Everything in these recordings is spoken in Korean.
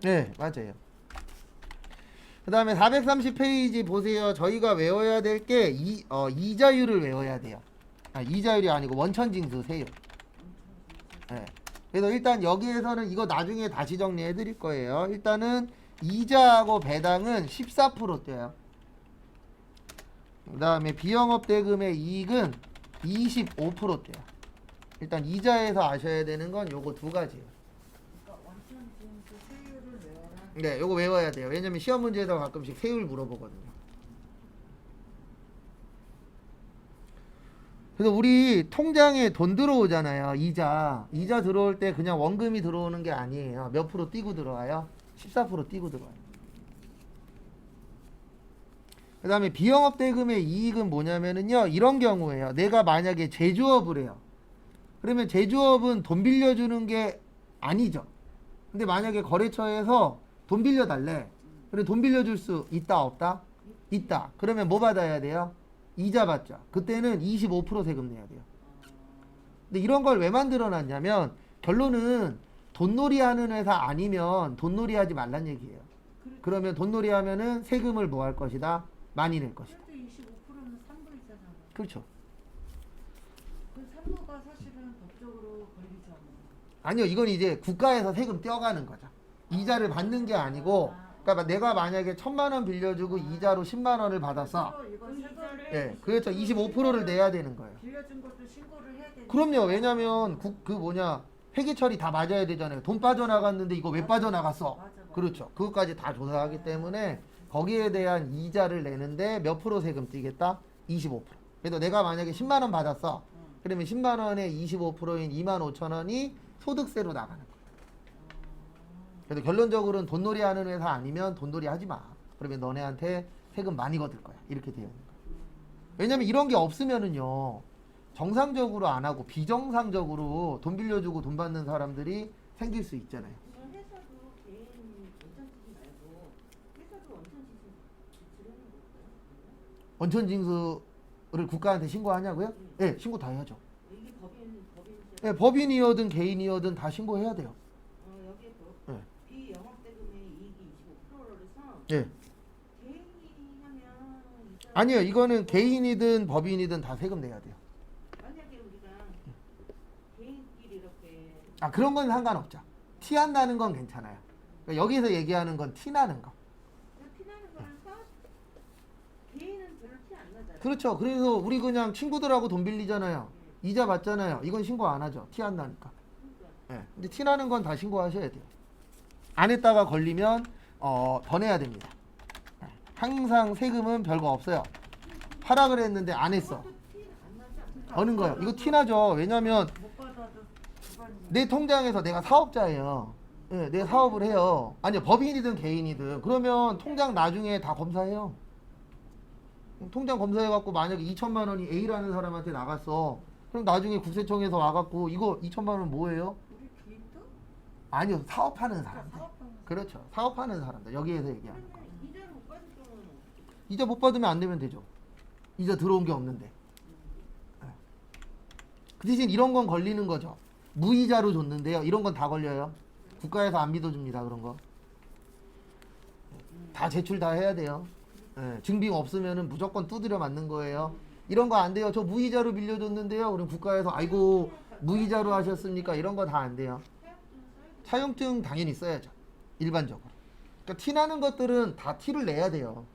네, 맞아요. 그 다음에 430페이지 보세요. 저희가 외워야 될 게 이자율을 외워야 돼요. 이자율이 아니고 원천징수 세율. 네. 그래서 일단 여기에서는 이거 나중에 다시 정리해 드릴 거예요. 일단은 이자하고 배당은 14%대요. 그 다음에 비영업 대금의 이익은 25%대요. 일단 이자에서 아셔야 되는 건 요거 두 가지예요. 그러니까 원천 징수 세율을 외워라. 네, 요거 외워야 돼요. 왜냐면 시험 문제에서 가끔씩 세율 물어보거든요. 그래서 우리 통장에 돈 들어오잖아요. 이자 들어올 때 그냥 원금이 들어오는 게 아니에요. 몇 프로 띄고 들어와요? 14% 띄고 들어와요. 그 다음에 비영업 대금의 이익은 뭐냐면은요, 이런 경우에요. 내가 만약에 제조업을 해요. 그러면 제조업은 돈 빌려주는 게 아니죠. 근데 만약에 거래처에서 돈 빌려달래. 그럼 돈 빌려줄 수 있다 없다? 있다. 그러면 뭐 받아야 돼요? 이자 받죠. 그때는 25% 세금 내야 돼요. 근데 이런 걸 왜 만들어 놨냐면 결론은 돈놀이 하는 회사 아니면 돈놀이 하지 말란 얘기예요. 그러면 돈놀이 하면은 세금을 뭐 할 것이다? 많이 낼 것이다. 그래도 25%는 산부이자잖아. 그렇죠. 그 산부가 사실은 법적으로 걸리지 않아요. 아니요, 이건 이제 국가에서 세금 떼어가는 거죠. 이자를 받는 게 아니고, 그러니까 내가 만약에 1,000만 원 빌려주고 이자로 10만 원을 받았어. 서로 이거 신고를 예, 그렇죠. 25%를 내야 되는 거예요. 빌려준 것도 신고를 해야 되는. 그럼요. 왜냐면 회계 처리 다 맞아야 되잖아요. 돈 빠져나갔는데 이거 왜 빠져나갔어? 맞아. 그렇죠. 그것까지 다 조사하기 때문에 거기에 대한 이자를 내는데 몇 프로 세금 띄겠다? 25%. 그래서 내가 만약에 10만 원 받았어. 그러면 10만 원에 25%인 2만 5천 원이 소득세로 나가는 거예요. 그래서 결론적으로는 돈놀이 하는 회사 아니면 돈놀이 하지 마. 그러면 너네한테 세금 많이 거둘 거야. 이렇게 되어 있는 거예요. 왜냐면 이런 게 없으면은요. 정상적으로 안 하고 비정상적으로 돈 빌려주고 돈 받는 사람들이 생길 수 있잖아요. 그럼 회사도 개인 원천징수 말고 회사도 원천징수 지르는 걸까요? 원천징수를 국가한테 신고하냐고요? 네, 신고 다 해야죠. 이게 법인 네, 법인이어든 개인이어든 다 신고해야 돼요. 여기에 네. 비영업대금의 이익이 25%라서 네. 개인이 하면 아니요, 이거는 개인이든 법인이든 다 세금 내야 돼요. 만약에 우리가 개인끼리 이렇게 그런 건 상관없죠. 티 안 나는 건 괜찮아요. 그러니까 여기서 얘기하는 건 티 나는 거. 피나는 거는 사업 개인은 별로 티 안 나잖아요. 그렇죠. 그래서 우리 그냥 친구들하고 돈 빌리잖아요. 이자 받잖아요. 이건 신고 안 하죠. 티 안 나니까. 네. 근데 티 나는 건 다 신고하셔야 돼요. 안 했다가 걸리면 더 내야 됩니다. 네. 항상 세금은 별거 없어요. 하라 그랬는데 안 했어. 티안 나지 않나요? 어는 거예요. 이거 티 나죠. 왜냐면 못 받아도 주관이. 내 통장에서 내가 사업자예요. 네, 내 사업을 해요. 아니요, 법인이든 개인이든. 그러면 통장 나중에 다 검사해요. 통장 검사해갖고 만약에 2천만 원이 A라는 사람한테 나갔어. 그럼 나중에 국세청에서 와갖고 이거 2천만 원 뭐예요? 우리 개인도? 아니요, 사업하는 사람들. 사업하는 그렇죠. 사업하는 사람들. 여기에서 얘기하는 거. 그러면 이자를 못 받을 경우는 어떻게? 이자 못 받으면 안 되면 되죠. 이자 들어온 게 없는데. 네. 그 대신 이런 건 걸리는 거죠. 무이자로 줬는데요. 이런 건 다 걸려요. 국가에서 안 믿어줍니다. 그런 거. 다 제출 다 해야 돼요. 네. 증빙 없으면은 무조건 두드려 맞는 거예요. 이런 거 안 돼요. 저 무이자로 빌려줬는데요. 그럼 국가에서 아이고 무이자로 하셨습니까? 이런 거 다 안 돼요. 차용증 당연히 써야죠. 일반적으로. 그러니까 티 나는 것들은 다 티를 내야 돼요.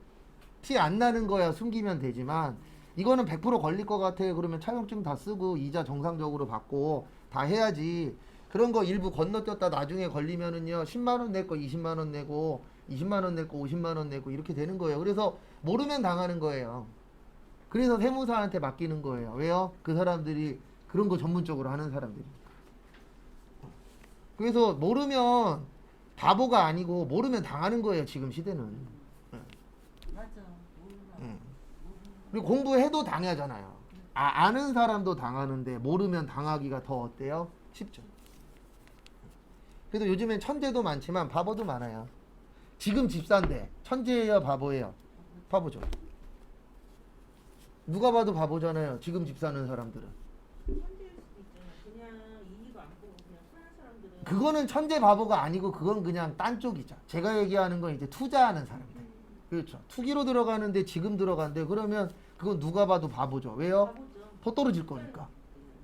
티 안 나는 거야 숨기면 되지만 이거는 100% 걸릴 것 같아. 그러면 차용증 다 쓰고 이자 정상적으로 받고 다 해야지. 그런 거 일부 건너뛰었다 나중에 걸리면은요 10만 원 낼 거 20만 원 내고 20만 원 낼 거 50만 원 내고 이렇게 되는 거예요. 그래서 모르면 당하는 거예요. 그래서 세무사한테 맡기는 거예요. 왜요? 그 사람들이 그런 거 전문적으로 하는 사람들이니까. 그래서 모르면 바보가 아니고 모르면 당하는 거예요. 지금 시대는. 맞아. 몰라. 그리고 공부해도 당하잖아요. 아는 사람도 당하는데 모르면 당하기가 더 어때요? 쉽죠. 그래도 요즘엔 천재도 많지만 바보도 많아요. 지금 집사인데 천재예요, 바보예요? 바보죠. 누가 봐도 바보잖아요. 지금 집 사는 사람들은. 천재일 수도 있잖아요. 그냥 이익 안 보고 그냥 사는 사람들은 그거는 천재 바보가 아니고 그건 그냥 딴 쪽이죠. 제가 얘기하는 건 이제 투자하는 사람들. 그렇죠. 투기로 들어가는데 지금 들어간대. 그러면 그건 누가 봐도 바보죠. 왜요? 바보죠. 더 떨어질 거니까.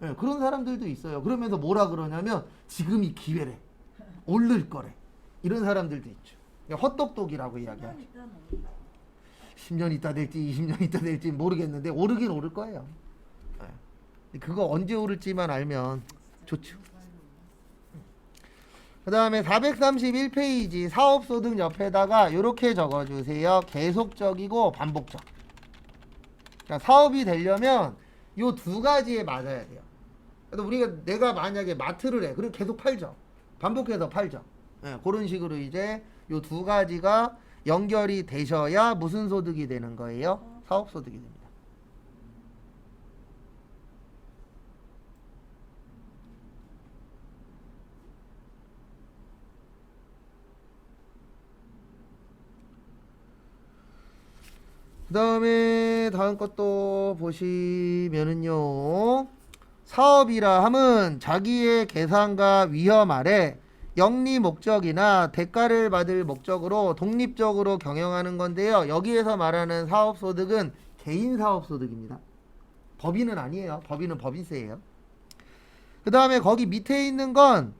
예, 그런 사람들도 있어요. 그러면서 뭐라 그러냐면 지금이 기회래. 오를 거래. 이런 사람들도 있죠. 헛똑똑이라고 이야기하죠. 일단은 10년 있다 될지 20년 있다 될지 모르겠는데 오르긴 오를 거예요. 예. 그거 언제 오를지만 알면 좋죠. 그 다음에 431페이지 사업소득 옆에다가 이렇게 적어주세요. 계속적이고 반복적. 그러니까 사업이 되려면 요 두 가지에 맞아야 돼요. 그래서 내가 만약에 마트를 해. 그럼 계속 팔죠. 반복해서 팔죠. 예, 그런 식으로 이제 요 두 가지가 연결이 되셔야 무슨 소득이 되는 거예요? 사업소득이 됩니다. 그 다음에 다음 것도 보시면은요. 사업이라 함은 자기의 계산과 위험 아래 영리 목적이나 대가를 받을 목적으로 독립적으로 경영하는 건데요. 여기에서 말하는 사업소득은 개인 사업소득입니다. 법인은 아니에요. 법인은 법인세예요. 그 다음에 거기 밑에 있는 건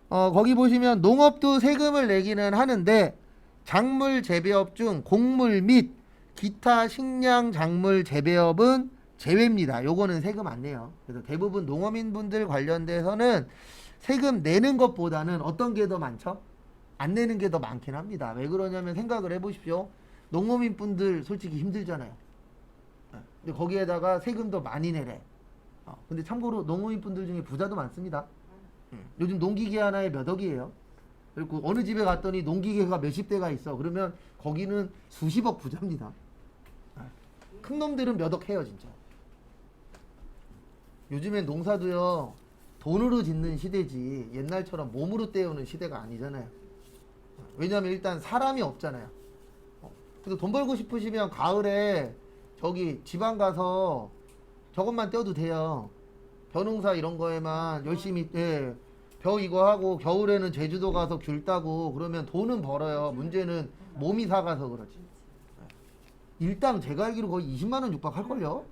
거기 보시면 농업도 세금을 내기는 하는데 작물 재배업 중 곡물 및 기타 식량 작물 재배업은 제외입니다. 요거는 세금 안 내요. 그래서 대부분 농어민분들 관련돼서는 세금 내는 것보다는 어떤 게 더 많죠? 안 내는 게 더 많긴 합니다. 왜 그러냐면 생각을 해보십시오. 농어민분들 솔직히 힘들잖아요. 근데 거기에다가 세금도 많이 내래. 근데 참고로 농어민분들 중에 부자도 많습니다. 요즘 농기계 하나에 몇 억이에요. 그리고 어느 집에 갔더니 농기계가 몇십 대가 있어. 그러면 거기는 수십억 부자입니다. 큰 놈들은 몇 억 해요 진짜. 요즘엔 농사도요 돈으로 짓는 시대지 옛날처럼 몸으로 때우는 시대가 아니잖아요. 왜냐면 일단 사람이 없잖아요. 그래서 돈 벌고 싶으시면 가을에 저기 지방 가서 저것만 떼어도 돼요. 벼농사 이런 거에만 열심히 벼 이거 하고 겨울에는 제주도 가서 귤 따고 그러면 돈은 벌어요. 문제는 몸이 사가서 그러지. 일당 제가 알기로 거의 20만 원 육박할걸요.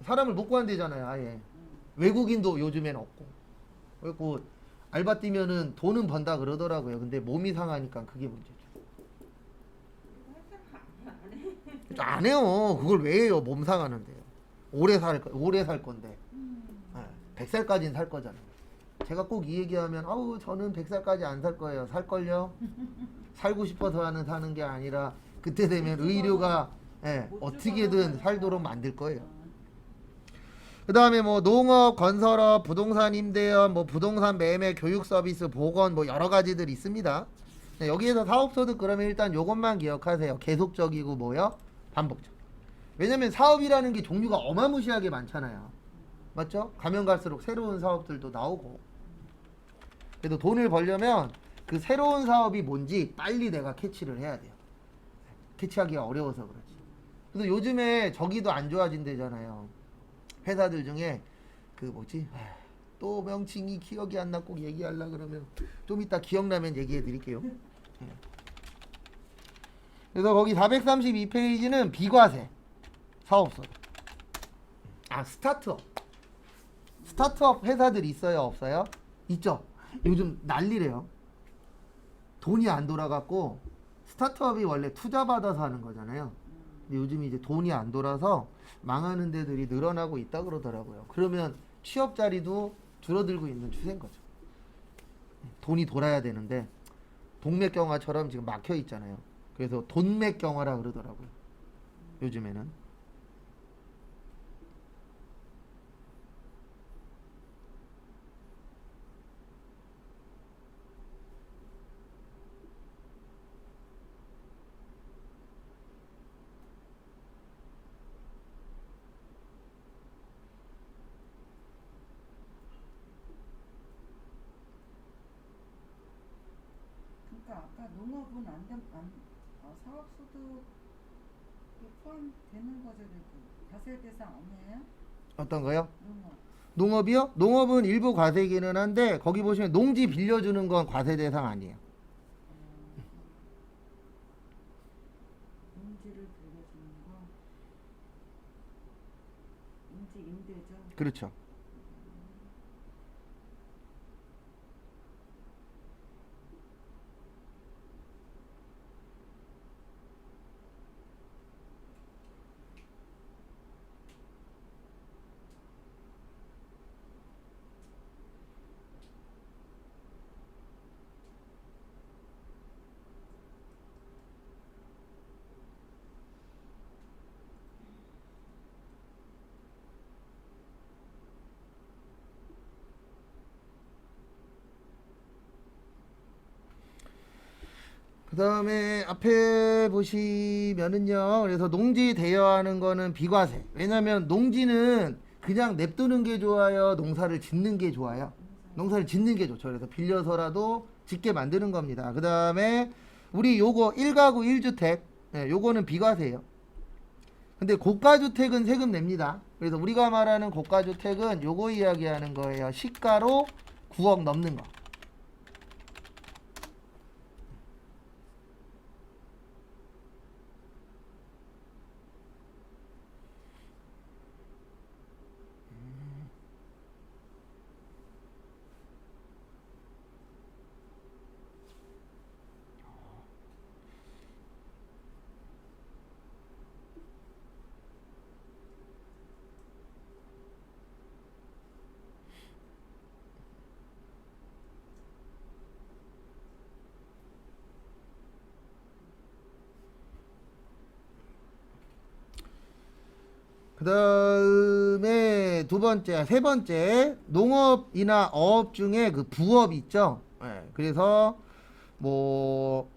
사람을 못 구한대잖아요. 아예 외국인도 요즘엔 없고. 그리고 알바 뛰면은 돈은 번다 그러더라고요. 근데 몸이 상하니까 그게 문제죠. 안 해요. 그걸 왜 해요? 몸 상하는데요. 오래 살 건데. 100살까지는 살 거잖아요. 제가 꼭 이 얘기하면 아우 저는 100살까지 안 살 거예요. 살 걸요? 살고 싶어서 사는 게 아니라 그때 되면 의료가 어떻게든 살도록 만들 거예요. 그 다음에 뭐 농업, 건설업, 부동산 임대업, 뭐 부동산 매매, 교육 서비스, 보건 뭐 여러 가지들 있습니다. 여기에서 사업소득 그러면 일단 요것만 기억하세요. 계속적이고 뭐요? 반복적. 왜냐면 사업이라는 게 종류가 어마무시하게 많잖아요. 맞죠? 가면 갈수록 새로운 사업들도 나오고. 그래도 돈을 벌려면 그 새로운 사업이 뭔지 빨리 내가 캐치를 해야 돼요. 캐치하기가 어려워서 그렇지. 그래서 요즘에 저기도 안 좋아진대잖아요. 회사들 중에 그 뭐지? 또 명칭이 기억이 안 나. 꼭 얘기하려 그러면 좀 이따 기억나면 얘기해 드릴게요. 그래서 거기 432페이지는 비과세 사업소득. 스타트업 회사들 있어요, 없어요? 있죠. 요즘 난리래요. 돈이 안 돌아갔고 스타트업이 원래 투자 받아서 하는 거잖아요. 근데 요즘 이제 돈이 안 돌아서 망하는 데들이 늘어나고 있다 그러더라고요. 그러면 취업 자리도 줄어들고 있는 추세인 거죠. 돈이 돌아야 되는데 동맥경화처럼 지금 막혀 있잖아요. 그래서 돈맥경화라 그러더라고요. 요즘에는. 그러니까 아까 농업은 사업소득에 포함되는 거죠. 그 과세 대상 아니에요? 어떤 거요? 농업. 농업이요? 농업은 일부 과세기는 한데 거기 보시면 농지 빌려주는 건 과세 대상 아니에요. 인지를 빌려주는 거. 인지 임대죠. 그렇죠. 그 다음에 앞에 보시면은요. 그래서 농지 대여하는 거는 비과세. 왜냐면 농지는 그냥 냅두는 게 좋아요? 농사를 짓는 게 좋아요? 농사를 짓는 게 좋죠. 그래서 빌려서라도 짓게 만드는 겁니다. 그 다음에 우리 요거 1가구 1주택. 네, 요거는 비과세예요. 근데 고가주택은 세금 냅니다. 그래서 우리가 말하는 고가주택은 요거 이야기하는 거예요. 시가로 9억 넘는 거. 그 다음에 세 번째, 농업이나 어업 중에 그 부업 있죠. 예, 그래서 뭐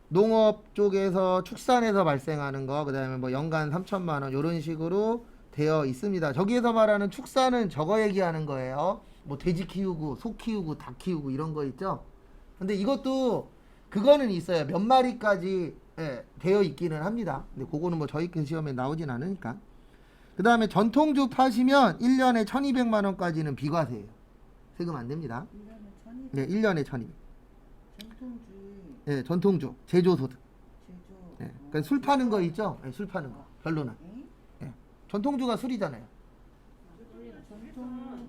농업 쪽에서 축산에서 발생하는 거, 그 다음에 뭐 연간 3천만 원 이런 식으로 되어 있습니다. 저기에서 말하는 축산은 저거 얘기하는 거예요. 뭐 돼지 키우고 소 키우고 닭 키우고 이런 거 있죠. 근데 이것도 그거는 있어요. 몇 마리까지 되어 있기는 합니다. 근데 그거는 뭐 저희 시험에 나오진 않으니까. 그 다음에 전통주 파시면 1년에 1200만 원까지는 비과세예요. 세금 안 됩니다. 1년에 1200. 네, 1년에 1200. 전통주의 네, 전통주, 제조소득. 제조. 네, 그러니까 술 파는 거 있죠? 네, 술 파는 거. 결론은. 에? 네. 전통주가 술이잖아요. 전통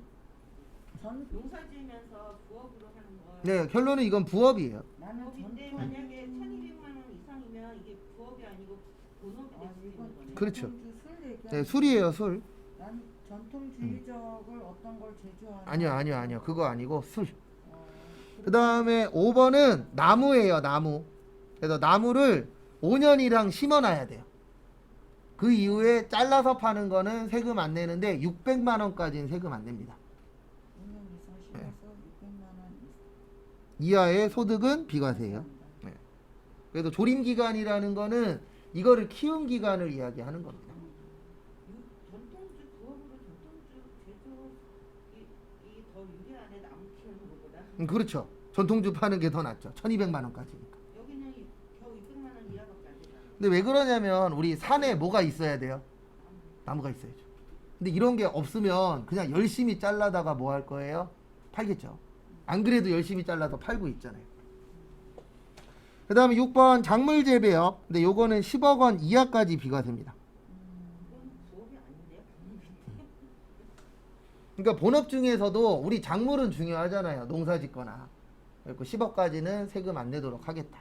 전 농사 지으면서 부업으로 하는 거. 네, 결론은 이건 부업이에요. 나는 부업인데 전통. 만약에 1,200만 원 이상이면 이게 부업이 아니고 본업이 될 수 있는 거네요. 그렇죠. 전통주 술 얘기하는 네, 술이에요, 술. 난 전통주의적을 어떤 걸 제조하는. 아니요. 그거 아니고 술. 어, 그 다음에 5번은 나무예요, 나무. 그래서 나무를 5년이랑 심어놔야 돼요. 그 이후에 잘라서 파는 거는 세금 안 내는데 600만 원까지는 세금 안 냅니다. 5년 이상 심어서 600만 원 이하의 소득은 비과세예요. 네. 그래서 조림 기간이라는 거는 이거를 키운 기간을 이야기하는 겁니다. 전통주 부업으로 전통주 제조 더 유리하네 나무 키우는 것보다. 그렇죠. 전통주 파는 게 더 낫죠. 1200만 원까지니까. 여기는 겨우 600만 원 이하밖에 안 되잖아. 근데 왜 그러냐면 우리 산에 뭐가 있어야 돼요? 나무가 있어야죠. 근데 이런 게 없으면 그냥 열심히 잘라다가 뭐 할 거예요? 팔겠죠. 안 그래도 열심히 잘라서 팔고 있잖아요. 그 다음에 6번 작물 재배업. 근데 요거는 10억 원 이하까지 비과세입니다. 그건 부업이 아닌데요? 그러니까 본업 중에서도 우리 작물은 중요하잖아요. 농사 짓거나. 그리고 10억까지는 세금 안 내도록 하겠다.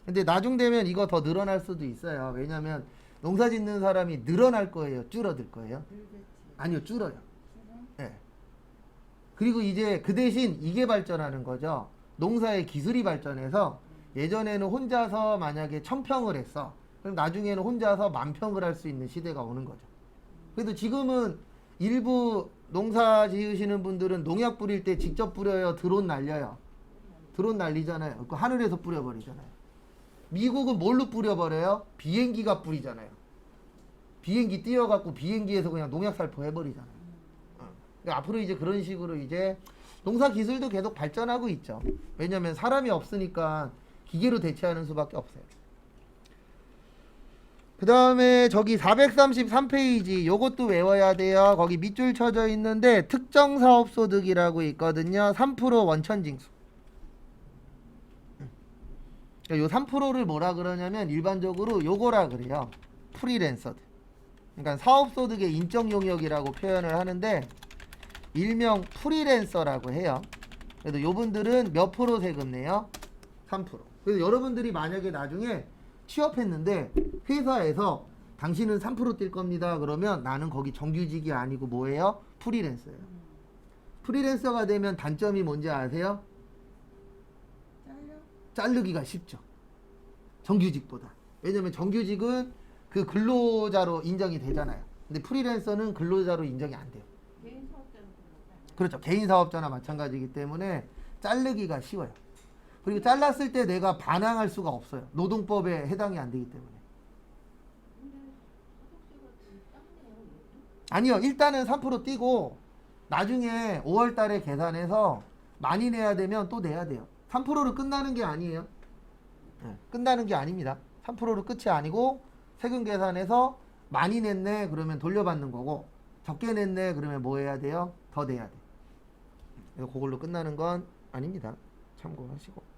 근데 나중 되면 이거 더 늘어날 수도 있어요. 왜냐면 농사 짓는 사람이 늘어날 거예요? 줄어들 거예요? 들겠지. 아니요, 줄어요. 싫어? 예. 그리고 이제 그 대신 이게 발전하는 거죠. 농사의 기술이 발전해서 예전에는 혼자서 만약에 1000평을 했어. 그럼 나중에는 혼자서 10,000평을 할 수 있는 시대가 오는 거죠. 그래도 지금은 일부 농사 지으시는 분들은 농약 뿌릴 때 직접 뿌려요? 드론 날려요? 드론 날리잖아요. 그 하늘에서 뿌려버리잖아요. 미국은 뭘로 뿌려버려요? 비행기가 뿌리잖아요. 비행기 띄워갖고 비행기에서 그냥 농약 살포 해버리잖아요. 그러니까 앞으로 이제 그런 식으로 이제 농사 기술도 계속 발전하고 있죠. 왜냐면 사람이 없으니까 기계로 대체하는 수밖에 없어요. 그 다음에 저기 433페이지 요것도 외워야 돼요. 거기 밑줄 쳐져 있는데 특정사업소득이라고 있거든요. 3% 원천징수. 요 3%를 뭐라 그러냐면 일반적으로 요거라 그래요. 프리랜서들. 그러니까 사업소득의 인적 용역이라고 표현을 하는데 일명 프리랜서라고 해요. 그래도 요분들은 몇 프로 세금 내요? 3%. 그래서 여러분들이 만약에 나중에 취업했는데 회사에서 당신은 3% 뛸 겁니다. 그러면 나는 거기 정규직이 아니고 뭐예요? 프리랜서예요. 프리랜서가 되면 단점이 뭔지 아세요? 자르기가 쉽죠. 정규직보다. 왜냐면 정규직은 그 근로자로 인정이 되잖아요. 근데 프리랜서는 근로자로 인정이 안 돼요. 개인 사업자는 그런 그렇죠. 개인 사업자나 마찬가지이기 때문에 자르기가 쉬워요. 그리고 잘랐을 때 내가 반항할 수가 없어요. 노동법에 해당이 안 되기 때문에. 근데 소득세가 좀 작네요. 이것도. 아니요. 일단은 3% 띄고 나중에 5월 달에 계산해서 많이 내야 되면 또 내야 돼요. 3%로 끝나는 게 아니에요. 네, 끝나는 게 아닙니다. 3%로 끝이 아니고 세금 계산해서 많이 냈네 그러면 돌려받는 거고 적게 냈네 그러면 뭐 해야 돼요? 더 내야 돼. 그래서 그걸로 끝나는 건 아닙니다. 참고하시고.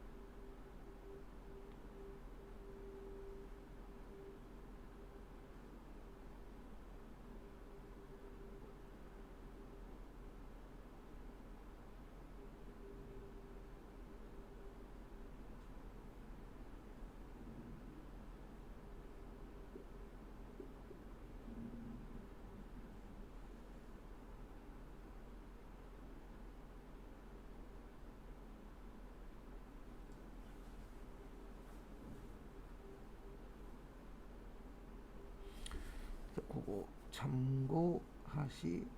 그거 참고하시고요.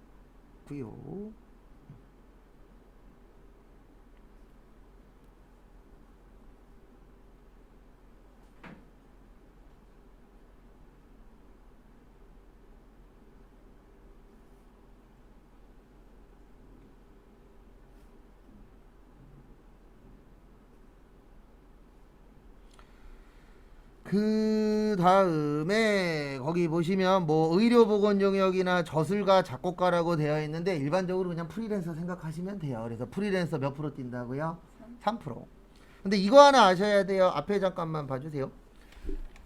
그 다음에 거기 보시면 뭐 의료보건 용역이나 저술가 작곡가라고 되어 있는데 일반적으로 그냥 프리랜서 생각하시면 돼요. 그래서 프리랜서 몇 프로 뛴다고요? 3%. 근데 이거 하나 아셔야 돼요. 앞에 잠깐만 봐주세요.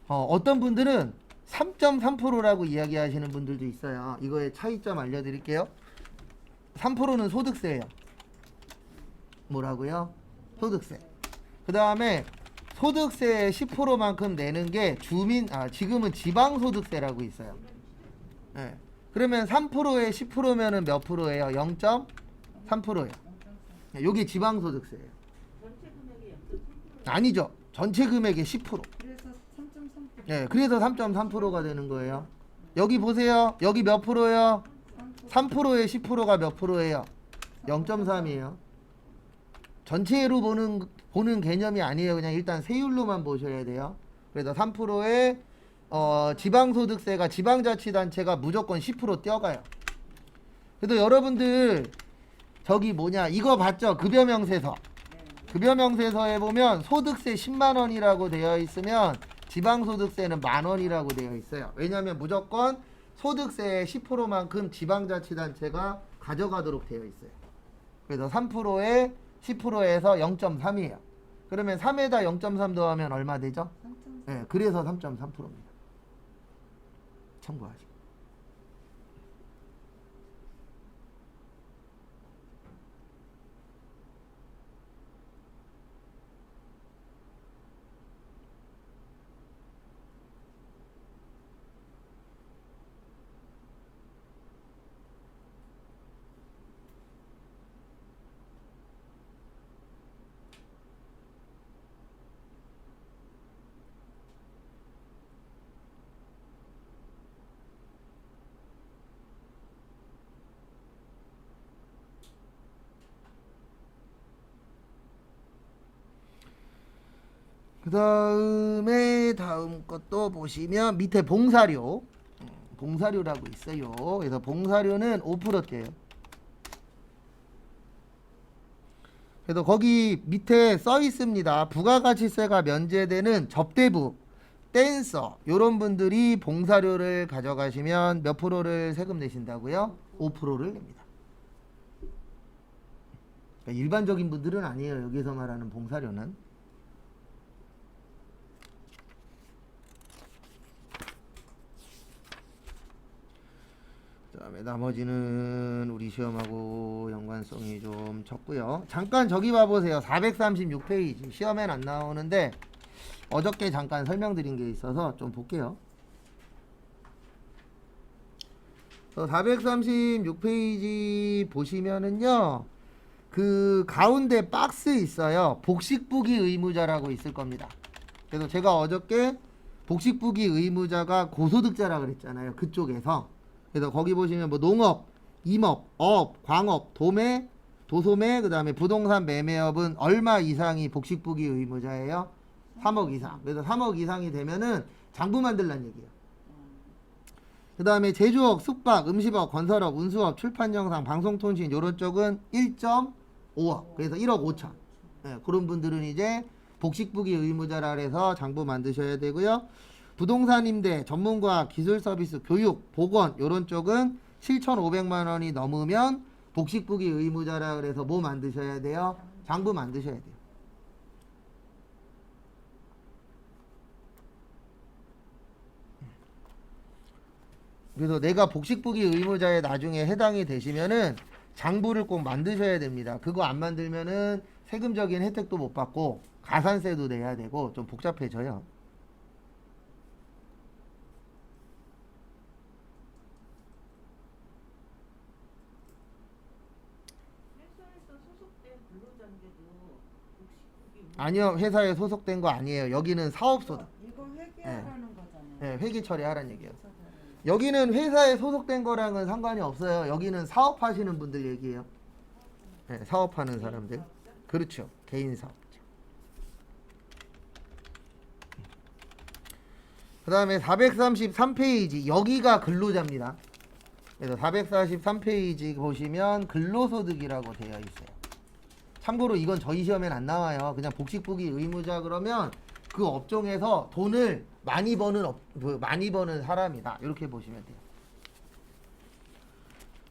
어떤 분들은 3.3%라고 이야기하시는 분들도 있어요. 이거의 차이점 알려드릴게요. 3%는 소득세예요. 뭐라고요? 소득세. 그 다음에 소득세의 10%만큼 내는 게 지금은 지방소득세라고 있어요. 네. 그러면 3%에 10%면은 몇 프로예요? 0.3%예요. 요게 지방소득세예요. 전체 금액의 0.3%. 아니죠. 전체 금액의 10%. 그래서 3.3%. 네, 그래서 3.3%가 되는 거예요. 여기 보세요. 여기 몇 프로요? 3%에 10%가 몇 프로예요? 0.3이에요. 전체로 보는 개념이 아니에요. 그냥 일단 세율로만 보셔야 돼요. 그래서 3%에 지방소득세가 지방자치단체가 무조건 10% 떼어가요. 그래도 여러분들 저기 이거 봤죠? 급여명세서. 급여명세서에 보면 소득세 10만 원이라고 되어 있으면 지방소득세는 만 원이라고 되어 있어요. 왜냐하면 무조건 소득세의 10%만큼 지방자치단체가 가져가도록 되어 있어요. 그래서 3%에 10%에서 0.3이에요. 그러면 3에다 0.3 더하면 얼마 되죠? 3.3. 네, 그래서 3.3%입니다. 참고하시고. 그 다음에 다음 것도 보시면 밑에 봉사료 봉사료라고 있어요. 그래서 봉사료는 5%대요. 그래서 거기 밑에 써 있습니다. 부가가치세가 면제되는 접대부 댄서 요런 분들이 봉사료를 가져가시면 몇 프로를 세금 내신다고요? 5%를 냅니다. 그러니까 일반적인 분들은 아니에요. 여기서 말하는 봉사료는. 그 다음에 나머지는 우리 시험하고 연관성이 좀 적고요. 잠깐 저기 봐보세요. 436페이지 시험엔 안 나오는데 어저께 잠깐 설명드린 게 있어서 좀 볼게요. 436페이지 보시면은요, 그 가운데 박스 있어요. 복식부기 의무자라고 있을 겁니다. 그래서 제가 어저께 복식부기 의무자가 고소득자라 그랬잖아요. 그쪽에서. 그래서 거기 보시면 뭐 농업, 임업, 어업, 광업, 도매, 도소매, 그 다음에 부동산 매매업은 얼마 이상이 복식부기 의무자예요? 3억 이상. 그래서 3억 이상이 되면은 장부 만들란 얘기예요. 그 다음에 제조업, 숙박, 음식업, 건설업, 운수업, 출판 영상, 방송통신 요런 쪽은 1.5억. 그래서 1억 5천. 네, 그런 분들은 이제 복식부기 의무자라 해서 장부 만드셔야 되고요. 부동산 임대, 전문가, 기술 서비스, 교육, 보건 요런 쪽은 7,500만 원이 넘으면 복식부기 의무자라 그래서 뭐 만드셔야 돼요? 장부 만드셔야 돼요. 그래서 내가 복식부기 의무자에 나중에 해당이 되시면은 장부를 꼭 만드셔야 됩니다. 그거 안 만들면은 세금적인 혜택도 못 받고 가산세도 내야 되고 좀 복잡해져요. 회사에서 소속된 근로자인데도 복식국이 아니요, 회사에 소속된 거 아니에요. 여기는 사업소득. 이거 회계하라는 거잖아요. 네, 회계 처리하라는 얘기예요. 여기는 회사에 소속된 거랑은 상관이 없어요. 여기는 사업하시는 분들 얘기예요. 네, 사업하는 사람들. 그렇죠. 개인 사업자. 그 다음에 433페이지 여기가 근로자입니다. 그래서 443페이지 보시면 근로소득이라고 되어 있어요. 참고로 이건 저희 시험엔 안 나와요. 그냥 복식부기 의무자 그러면 그 업종에서 돈을 많이 버는 사람이다. 이렇게 보시면 돼요.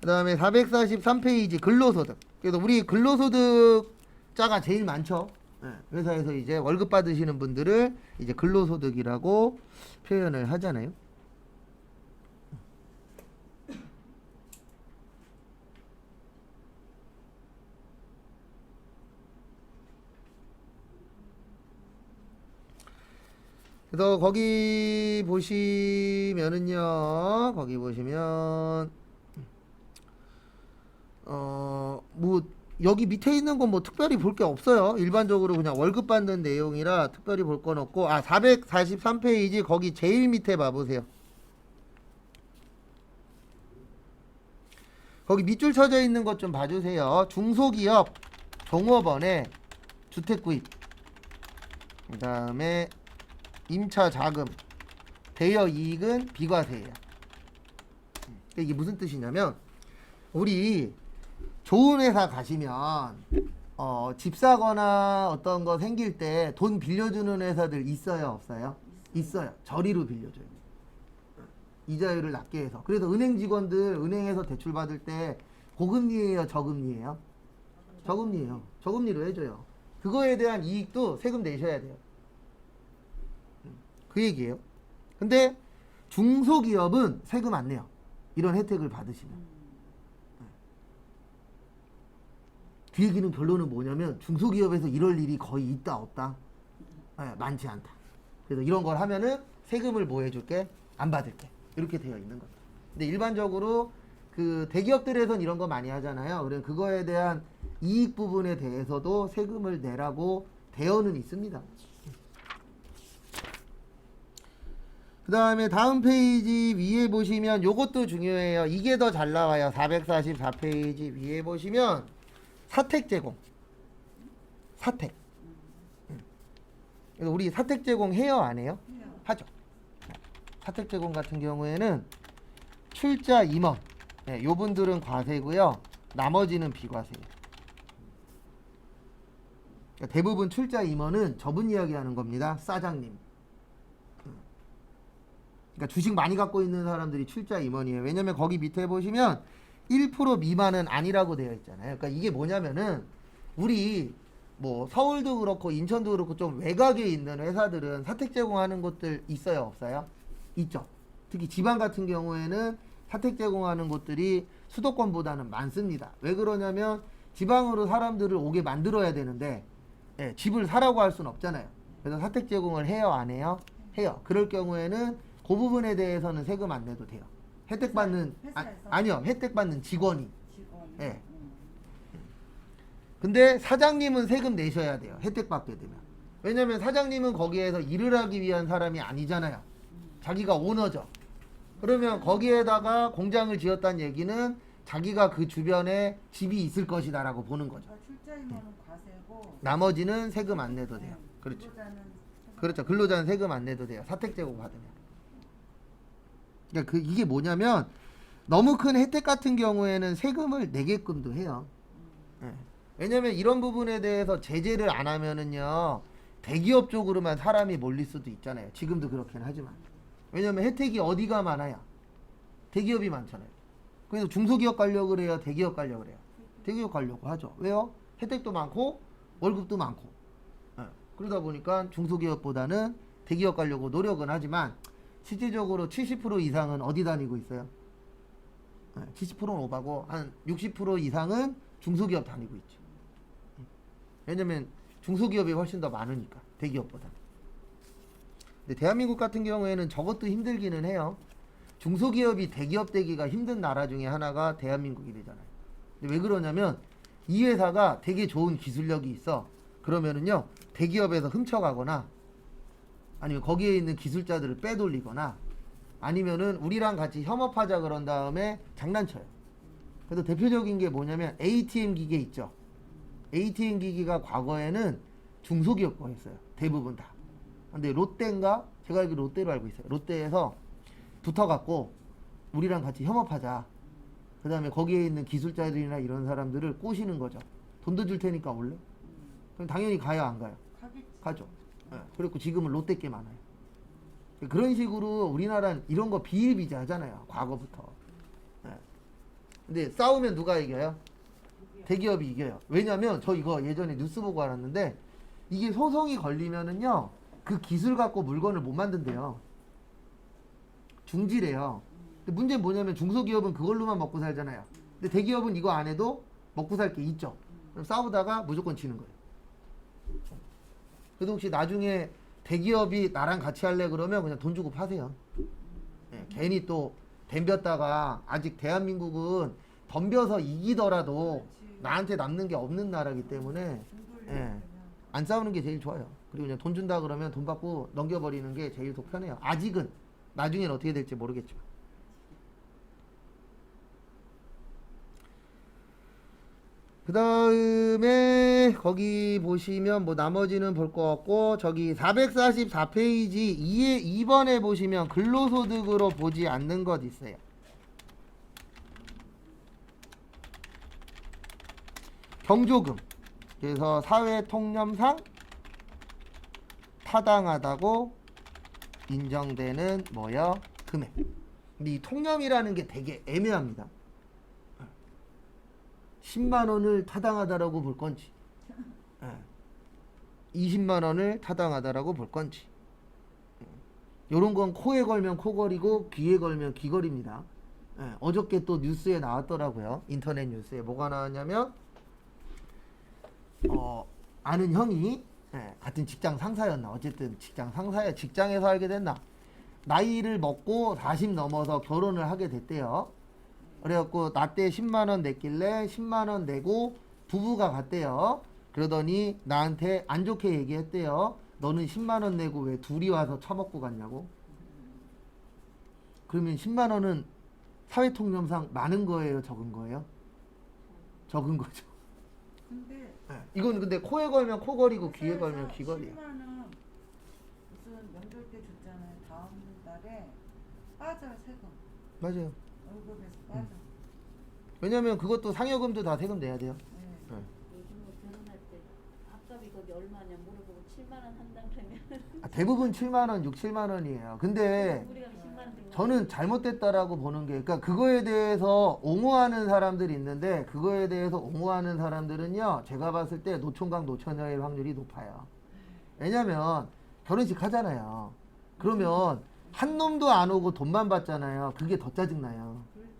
그 다음에 443페이지 근로소득. 그래서 우리 근로소득자가 제일 많죠. 네, 회사에서 이제 월급 받으시는 분들을 이제 근로소득이라고 표현을 하잖아요. 그래서 거기 보시면은요, 거기 보시면 뭐 여기 밑에 있는 건 뭐 특별히 볼 게 없어요. 일반적으로 그냥 월급 받는 내용이라 특별히 볼 건 없고, 443페이지 거기 제일 밑에 봐보세요. 거기 밑줄 쳐져 있는 것 좀 봐주세요. 중소기업 종업원의 주택구입, 그 다음에 임차 자금, 대여 이익은 비과세예요. 이게 무슨 뜻이냐면, 우리 좋은 회사 가시면 집 사거나 어떤 거 생길 때 돈 빌려주는 회사들 있어요, 없어요? 있어요. 저리로 빌려줘요. 이자율을 낮게 해서. 그래서 은행 직원들 은행에서 대출 받을 때 고금리예요, 저금리예요? 저금리예요. 저금리로 해줘요. 그거에 대한 이익도 세금 내셔야 돼요. 그 얘기예요. 근데 중소기업은 세금 안 내요. 이런 혜택을 받으시면. 그 얘기는 결론은 뭐냐면 중소기업에서 이럴 일이 거의 있다 없다? 네, 많지 않다. 그래서 이런 걸 하면은 세금을 뭐 해줄게? 안 받을게. 이렇게 되어 있는 겁니다. 근데 일반적으로 그 대기업들에선 이런 거 많이 하잖아요. 그럼 그거에 대한 이익 부분에 대해서도 세금을 내라고 되어는 있습니다. 그 다음에 다음 페이지 위에 보시면 요것도 중요해요. 이게 더 잘 나와요. 444페이지 위에 보시면 사택 제공. 사택. 그래서 우리 사택 제공 해요, 안 해요? 하죠. 사택 제공 같은 경우에는 출자 임원, 네, 요 분들은 과세고요. 나머지는 비과세예요. 그러니까 대부분 출자 임원은 저분 이야기하는 겁니다. 사장님. 그러니까 주식 많이 갖고 있는 사람들이 출자 임원이에요. 왜냐면 거기 밑에 보시면 1% 미만은 아니라고 되어 있잖아요. 그러니까 이게 뭐냐면은 우리 뭐 서울도 그렇고 인천도 그렇고 좀 외곽에 있는 회사들은 사택 제공하는 곳들 있어요, 없어요? 있죠. 특히 지방 같은 경우에는 사택 제공하는 곳들이 수도권보다는 많습니다. 왜 그러냐면 지방으로 사람들을 오게 만들어야 되는데 예, 집을 사라고 할 수는 없잖아요. 그래서 사택 제공을 해요, 안 해요? 해요. 그럴 경우에는 그 부분에 대해서는 세금 안 내도 돼요. 혜택 받는 회사에서? 아니요, 혜택 받는 직원이. 직원. 예. 근데 사장님은 세금 내셔야 돼요. 혜택 받게 되면. 왜냐면 사장님은 거기에서 일을 하기 위한 사람이 아니잖아요. 자기가 오너죠. 그러면 거기에다가 공장을 지었다는 얘기는 자기가 그 주변에 집이 있을 것이다라고 보는 거죠. 그러니까 출자임원은 과세고 나머지는 세금 안 내도 돼요. 네, 그렇죠. 근로자는 그렇죠. 근로자는 세금 안 내도 돼요. 사택 제공 받으면. 그러니까 이게 뭐냐면 너무 큰 혜택 같은 경우에는 세금을 내게끔도 해요. 예. 왜냐면 이런 부분에 대해서 제재를 안 하면은요 대기업 쪽으로만 사람이 몰릴 수도 있잖아요. 지금도 그렇긴 하지만. 왜냐면 혜택이 어디가 많아요? 대기업이 많잖아요. 그래서 중소기업 가려고 그래요? 대기업 가려고 그래요? 대기업 가려고 하죠. 왜요? 혜택도 많고 월급도 많고. 예. 그러다 보니까 중소기업보다는 대기업 가려고 노력은 하지만 실질적으로 70% 이상은 어디 다니고 있어요? 70%는 오바고 한 60% 이상은 중소기업 다니고 있죠. 왜냐면 중소기업이 훨씬 더 많으니까 대기업보다. 근데 대한민국 같은 경우에는 저것도 힘들기는 해요. 중소기업이 대기업 되기가 힘든 나라 중에 하나가 대한민국이 되잖아요. 근데 왜 그러냐면 이 회사가 되게 좋은 기술력이 있어. 그러면은요 대기업에서 훔쳐가거나 아니면 거기에 있는 기술자들을 빼돌리거나 아니면은 우리랑 같이 협업하자 그런 다음에 장난쳐요. 그래서 대표적인 게 뭐냐면 ATM 기계 있죠. ATM 기기가 과거에는 중소기업 거였어요. 대부분 다. 근데 롯데인가? 제가 알기로 롯데로 알고 있어요. 롯데에서 붙어갖고 우리랑 같이 협업하자. 그 다음에 거기에 있는 기술자들이나 이런 사람들을 꼬시는 거죠. 돈도 줄 테니까 올래? 그럼 당연히 가요, 안 가요? 가겠지. 가죠. 예. 그리고 지금은 롯데 게 많아요. 그런 식으로 우리나라는 이런 거 비일비재하잖아요. 과거부터. 예. 근데 싸우면 누가 이겨요? 대기업이 이겨요. 왜냐면 저 이거 예전에 뉴스 보고 알았는데 이게 소송이 걸리면은요 그 기술 갖고 물건을 못 만든대요. 중지래요. 근데 문제는 뭐냐면 중소기업은 그걸로만 먹고 살잖아요. 근데 대기업은 이거 안 해도 먹고 살 게 있죠. 그럼 싸우다가 무조건 지는 거예요. 그래도 혹시 나중에 대기업이 나랑 같이 할래 그러면 그냥 돈 주고 파세요. 예, 괜히 또 덤볐다가 아직 대한민국은 덤벼서 이기더라도 그렇지. 나한테 남는 게 없는 나라기 때문에 돈 예, 돌리면 안 싸우는 게 제일 좋아요. 그리고 그냥 돈 준다 그러면 돈 받고 넘겨버리는 게 제일 속 편해요. 아직은. 나중엔 어떻게 될지 모르겠지만. 그 다음에 거기 보시면 뭐 나머지는 볼 거 없고 저기 444페이지 2번에 보시면 근로소득으로 보지 않는 것 있어요. 경조금. 그래서 사회통념상 타당하다고 인정되는 뭐요? 금액. 근데 이 통념이라는 게 되게 애매합니다. 10만 원을 타당하다라고 볼 건지 20만 원을 타당하다라고 볼 건지 요런 건 코에 걸면 코걸이고 귀에 걸면 귀걸입니다. 어저께 또 뉴스에 나왔더라고요. 인터넷 뉴스에 뭐가 나왔냐면 아는 형이 같은 직장 상사였나 어쨌든 직장 상사야 직장에서 알게 됐나 나이를 먹고 40 넘어서 결혼을 하게 됐대요. 그래갖고 나 때 10만 원 냈길래 10만 원 내고 부부가 갔대요. 그러더니 나한테 안 좋게 얘기했대요. 너는 10만 원 내고 왜 둘이 와서 처먹고 갔냐고. 그러면 10만 원은 사회통념상 많은 거예요, 적은 거예요? 적은 거죠. 근데 이건 근데 코에 걸면 코걸이고 귀에 회사에서 걸면 귀걸이에요. 10만 원 무슨 명절 때 줬잖아요. 다음 달에 빠져요 세금. 맞아요. 월급에서 빠져. 왜냐면 그것도 상여금도 다 세금 내야 돼요. 네. 요즘 뭐 결혼할 때 밥값이 거기 얼마냐 물어보고 7만 원 한다 그러면 대부분 7만 원, 6, 7만 원이에요. 근데 우리가 10만 잘못됐다는 생각. 저는 잘못됐다라고 보는 게, 그러니까 그거에 대해서 옹호하는 사람들이 있는데, 그거에 대해서 옹호하는 사람들은요, 제가 봤을 때 노총각 노처녀일 확률이 높아요. 왜냐면 결혼식 하잖아요. 그러면 한 놈도 안 오고 돈만 받잖아요. 그게 더 짜증나요. 그렇지.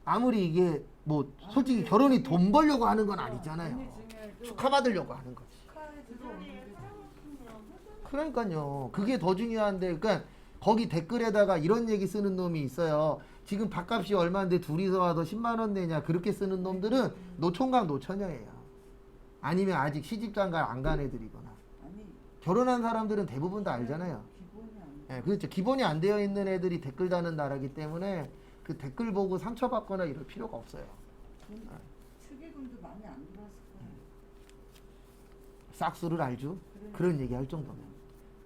아무리 이게 뭐 솔직히 결혼이 돈 벌려고 하는 건 아니잖아요. 언니 중에도 축하받으려고 하는 거지. 축하해주고 그 자리에 오는데 사랑했으면 해줘야 그러니까요. 그게 더 중요한데, 그러니까 거기 댓글에다가 이런 얘기 쓰는 놈이 있어요. 지금 밥값이 얼마인데 둘이서 와서 10만 원 내냐, 그렇게 쓰는 놈들은 노총각 노처녀예요. 아니면 아직 시집장가 안 간 애들이거나. 아니 결혼한 사람들은 대부분 다 알잖아요. 기본이 안 돼. 예, 그렇죠. 기본이 안 되어 있는 애들이 댓글 다는 나라기 때문에 그 댓글 보고 상처받거나 이럴 필요가 없어요. 축의금도 많이 안 들어왔을 거야. 싹수를 알죠? 그러니까. 그런 얘기 할 정도면.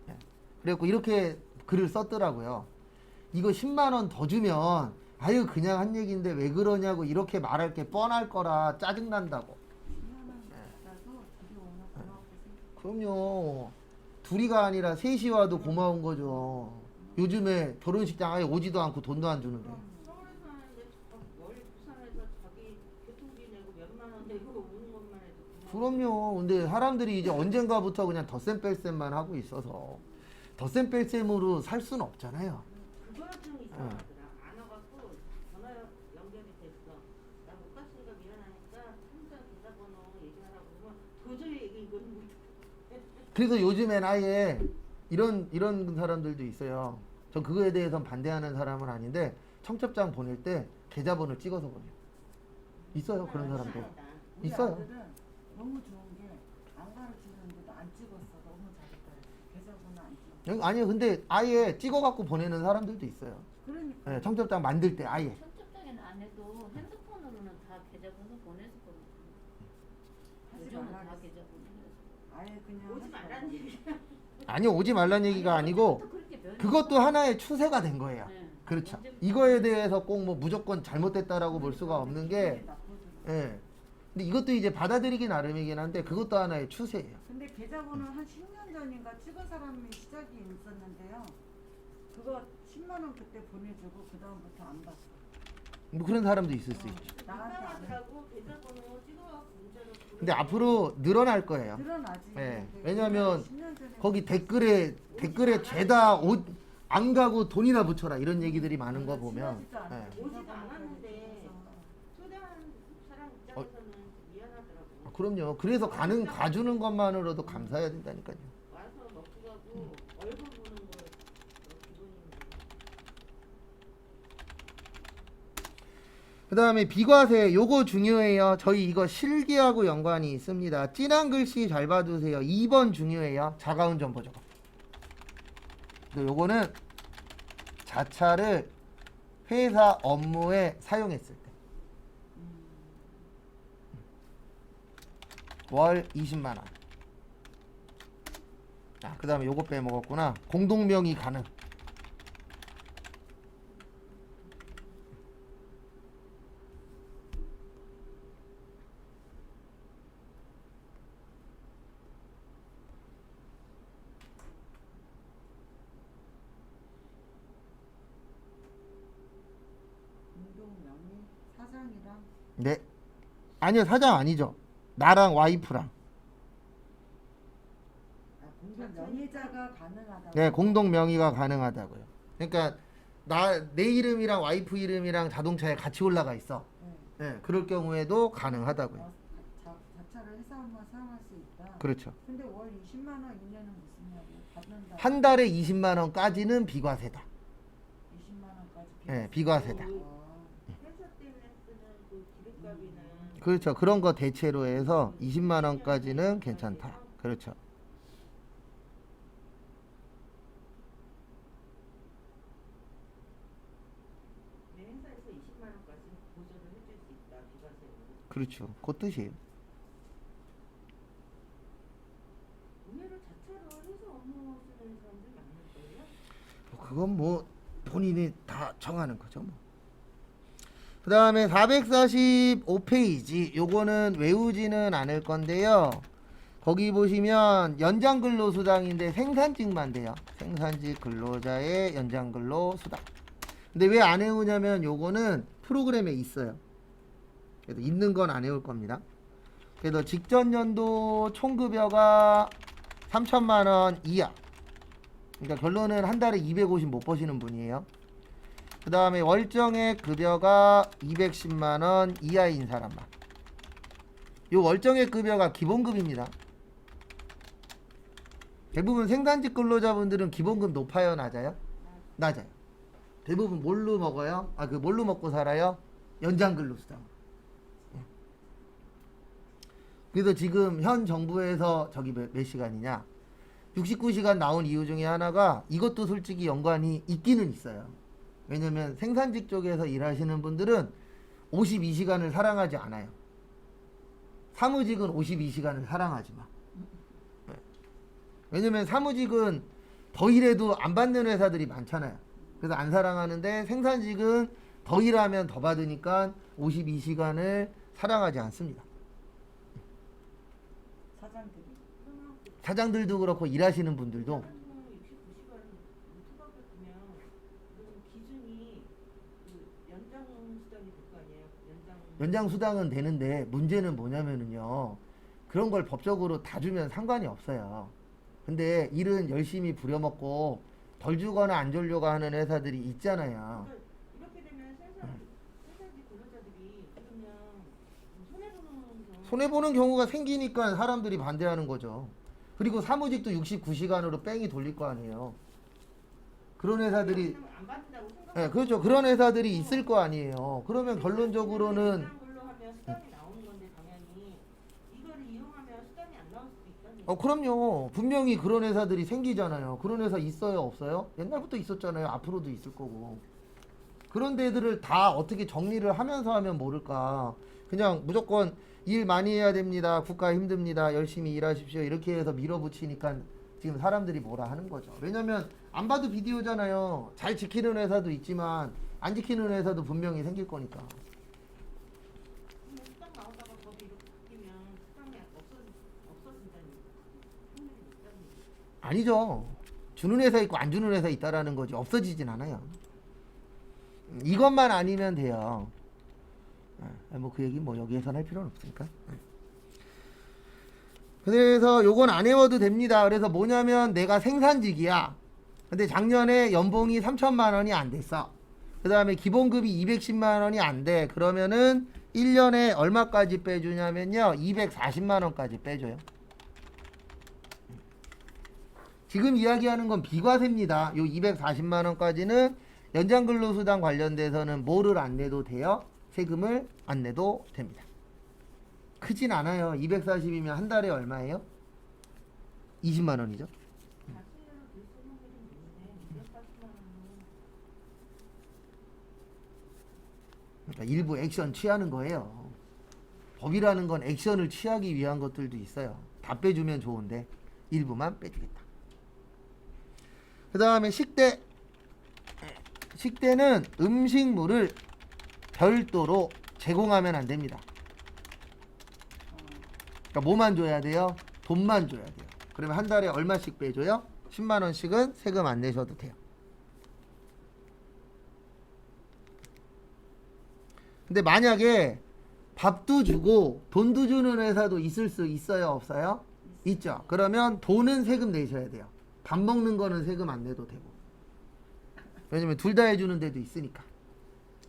예. 그래갖고 이렇게 글을 썼더라고요. 이거 10만 원 더 주면 아유 그냥 한 얘기인데 왜 그러냐고 이렇게 말할 게 뻔할 거라 짜증난다고. 10만 원이라도 둘이 오면 고맙고 생각. 그럼요. 둘이가 아니라 셋이 와도 고마운 거죠. 요즘에 결혼식장 아예 오지도 않고 돈도 안 주는데. 서울에 사는데 멀리 부산에서 자기 교통비 내고 몇만 원 내고 오는 것만 해도 그럼요. 근데 사람들이 이제 언젠가부터 그냥 덧셈 뺄셈만 하고 있어서 덧셈 뺄셈으로 살 수는 없잖아요. 그거 좀 이상하더라. 안 와갖고 전화 연결이 됐어. 나 못 갔으니까 미안하니까 혼자 계좌번호 얘기하라고 그러면 도저히 얘기 이거는 못해. 그래서 요즘엔 아예 이런 사람들도 있어요. 전 그거에 대해서는 반대하는 사람은 아닌데 청첩장 보낼 때 계좌번호 찍어서 보내요. 있어요 그런 사람도. 우리 있어요. 아들은 너무 좋은 게 안 가르치는데도 안 찍었어. 너무 잘했다. 계좌번호 안 찍어. 아니요 근데 아예 찍어갖고 보내는 사람들도 있어요. 그러니까 예, 청첩장 만들 때 아예. 청첩장에는 안 해도 핸드폰으로는 다 계좌번호 보내서 보내요. 하지 요즘은 말라 다 그랬어. 계좌번호 해서. 아예 그냥 오지 하지 말라는 얘기야. 아니요 오지 말란 얘기가 아니고 그렇게 변했어. 그것도 하나의 추세가 된 거예요. 네. 그렇죠. 언제부터 이거에 대해서 꼭 뭐 무조건 잘못됐다라고 볼 수가 없는 게, 예. 근데 이것도 이제 받아들이기 나름이긴 한데 그것도 하나의 추세예요. 근데 계좌번호 한 10년 전인가 찍은 사람이 시작이 있었는데요. 그거 10만 원 그때 보내주고 그 다음부터 안 봤어. 뭐 그런 사람도 있을 수 있죠. 나한테 안 해. 민망하더라고. 계좌번호 찍어갖고 문자로. 근데 앞으로 늘어날 거예요. 늘어나지. 예. 근데 왜냐면 10년 전에 거기 댓글에 죄다 옷 안 가고 돈이나 붙여라 이런 얘기들이 많은 거 보면, 친하지도 않아. 예. 오지도 않았는데 초대한 사람 입장에서는 미안하더라고. 그럼요. 그래서 가주는 것만으로도 감사해야 된다니까요. 와서 먹고 가고 얼굴 보는 거 기본인데. 그 다음에 비과세 요거 중요해요. 저희 이거 실기하고 연관이 있습니다. 진한 글씨 잘 봐두세요. 2번 중요해요. 자가운전 보조금. 요거는 자차를 회사 업무에 사용했을 때 월 20만 원. 그 다음에 요거 빼먹었구나. 공동명의 가능. 운동명의 사장이랑 네. 아니요, 사장 아니죠. 나랑 와이프랑. 공동 명의자가 가능하다. 네, 공동 명의가 가능하다고요. 그러니까 내 이름이랑 와이프 이름이랑 자동차에 같이 올라가 있어. 네. 네, 그럴 경우에도 가능하다고요. 자차를 회사만 사용할 수 있다. 그렇죠. 근데 월 20만 원 이내는 무슨 말이야? 받는다. 한 달에 20만 원까지는 비과세다. 20만 원까지. 네, 비과세다. 회사 때문에 쓰는 그 기름값이나 그렇죠. 그런 거 대체로 해서 20만 원까지는 괜찮다. 그렇죠. 내 회사에서 20만 원까지 보조를 해줄 수 있다. 비과세로. 그렇죠. 그 뜻이에요. 의외로 자차로 회사 업무 쓰는 사람들 많을걸요? 그건 뭐 본인이 다 정하는 거죠. 뭐. 그 다음에 445페이지 요거는 외우지는 않을 건데요. 거기 보시면 연장 근로수당인데 생산직만 돼요. 생산직 근로자의 연장 근로수당. 근데 왜 안 해오냐면 요거는 프로그램에 있어요. 그래서 있는 건 안 해올 겁니다. 그래서 직전 연도 총급여가 3천만 원 이하. 그러니까 결론은 한 달에 250 못 버시는 분이에요. 그 다음에 월정액 급여가 210만 원 이하인 사람만. 요 월정액 급여가 기본급입니다. 대부분 생산직 근로자분들은 기본급 높아요, 낮아요? 낮아요. 대부분 뭘로 먹어요? 뭘로 먹고 살아요? 연장 근로수당. 그래서 지금 현 정부에서 저기 몇 시간이냐? 69시간 나온 이유 중에 하나가 이것도 솔직히 연관이 있기는 있어요. 왜냐면 생산직 쪽에서 일하시는 분들은 52시간을 사랑하지 않아요. 사무직은 52시간을 사랑하지 마. 왜냐면 사무직은 더 일해도 안 받는 회사들이 많잖아요. 그래서 안 사랑하는데 생산직은 더 일하면 더 받으니까 52시간을 사랑하지 않습니다. 사장들이. 사장들도 그렇고 일하시는 분들도 69시간 초과됐으면 그럼 기준이 그 연장 수당이 될 거 아니에요? 연장 수당은 되는데 문제는 뭐냐면은요. 그런 걸 법적으로 다 주면 상관이 없어요. 근데 일은 열심히 부려먹고 덜 주거나 안 주려고 하는 회사들이 있잖아요. 그러니까 이렇게 되면 생산직 근로자들이 그러면 손해보는 경우가 생기니까 사람들이 반대하는 거죠. 그리고 사무직도 69시간으로 뺑이 돌릴 거 아니에요. 그런 회사들이 안 받는다고 생각. 네, 그렇죠. 그런 회사들이 있을 거 아니에요. 그러면 결론적으로는 걸로 하면 수당이 나오는 건데 당연히 이거를 이용하면 수당이 안 나올 수도 있다는. 그럼요. 분명히 그런 회사들이 생기잖아요. 그런 회사 있어요, 없어요? 옛날부터 있었잖아요. 앞으로도 있을 거고. 그런 데들을 다 어떻게 정리를 하면서 하면 모를까. 그냥 무조건 일 많이 해야 됩니다. 국가 힘듭니다. 열심히 일하십시오. 이렇게 해서 밀어붙이니까 지금 사람들이 뭐라 하는 거죠. 왜냐면 안 봐도 비디오잖아요. 잘 지키는 회사도 있지만 안 지키는 회사도 분명히 생길 거니까. 근데 수당 나오다가 법이 이렇게 바뀌면 수당이 없어진다는 확률이 있다는 얘기. 아니죠. 주는 회사 있고 안 주는 회사 있다라는 거지. 없어지진 않아요. 이것만 아니면 돼요. 뭐 그 얘기 뭐 여기에서 할 필요는 없으니까. 그래서 요건 안 외워도 됩니다. 그래서 뭐냐면 내가 생산직이야. 근데 작년에 연봉이 3천만 원이 안 됐어. 그 다음에 기본급이 210만 원이 안 돼. 그러면은 1년에 얼마까지 빼주냐면요. 240만 원까지 빼줘요. 지금 이야기하는 건 비과세입니다. 요 240만 원까지는 연장근로수당 관련돼서는 뭐를 안 내도 돼요? 세금을 안 내도 됩니다. 크진 않아요. 240이면 한 달에 얼마예요? 20만 원이죠. 자체로 늘 쓰는 일은 있는데 240만 원은 그러니까 일부 액션 취하는 거예요. 법이라는 건 액션을 취하기 위한 것들도 있어요. 다 빼주면 좋은데 일부만 빼주겠다. 그 다음에 식대. 식대는 음식물을 별도로 제공하면 안 됩니다. 그러니까 뭐만 줘야 돼요? 돈만 줘야 돼요. 그러면 한 달에 얼마씩 빼줘요? 10만 원씩은 세금 안 내셔도 돼요. 근데 만약에 밥도 주고 돈도 주는 회사도 있을 수 있어요? 없어요? 있죠. 그러면 돈은 세금 내셔야 돼요. 밥 먹는 거는 세금 안 내도 되고. 왜냐면 둘 다 해주는 데도 있으니까.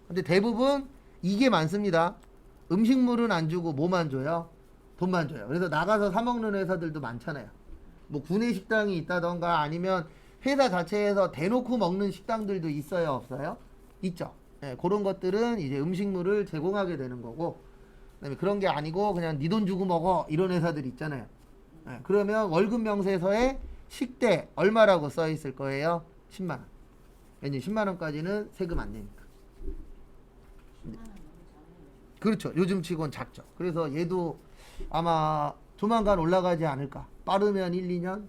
근데 대부분 이게 많습니다. 음식물은 안 주고 뭐만 줘요? 돈만 줘요. 그래서 나가서 사 먹는 회사들도 많잖아요. 뭐 구내 식당이 있다던가 아니면 회사 자체에서 대놓고 먹는 식당들도 있어요, 없어요? 있죠. 네, 그런 것들은 이제 음식물을 제공하게 되는 거고, 그다음에 그런 게 아니고 그냥 네 돈 주고 먹어 이런 회사들 있잖아요. 네, 그러면 월급 명세서에 식대 얼마라고 써 있을 거예요? 10만 원. 왜냐면 10만 원까지는 세금 안 내니까. 그렇죠. 요즘 치곤 작죠. 그래서 얘도 아마 조만간 올라가지 않을까. 빠르면 1, 2년,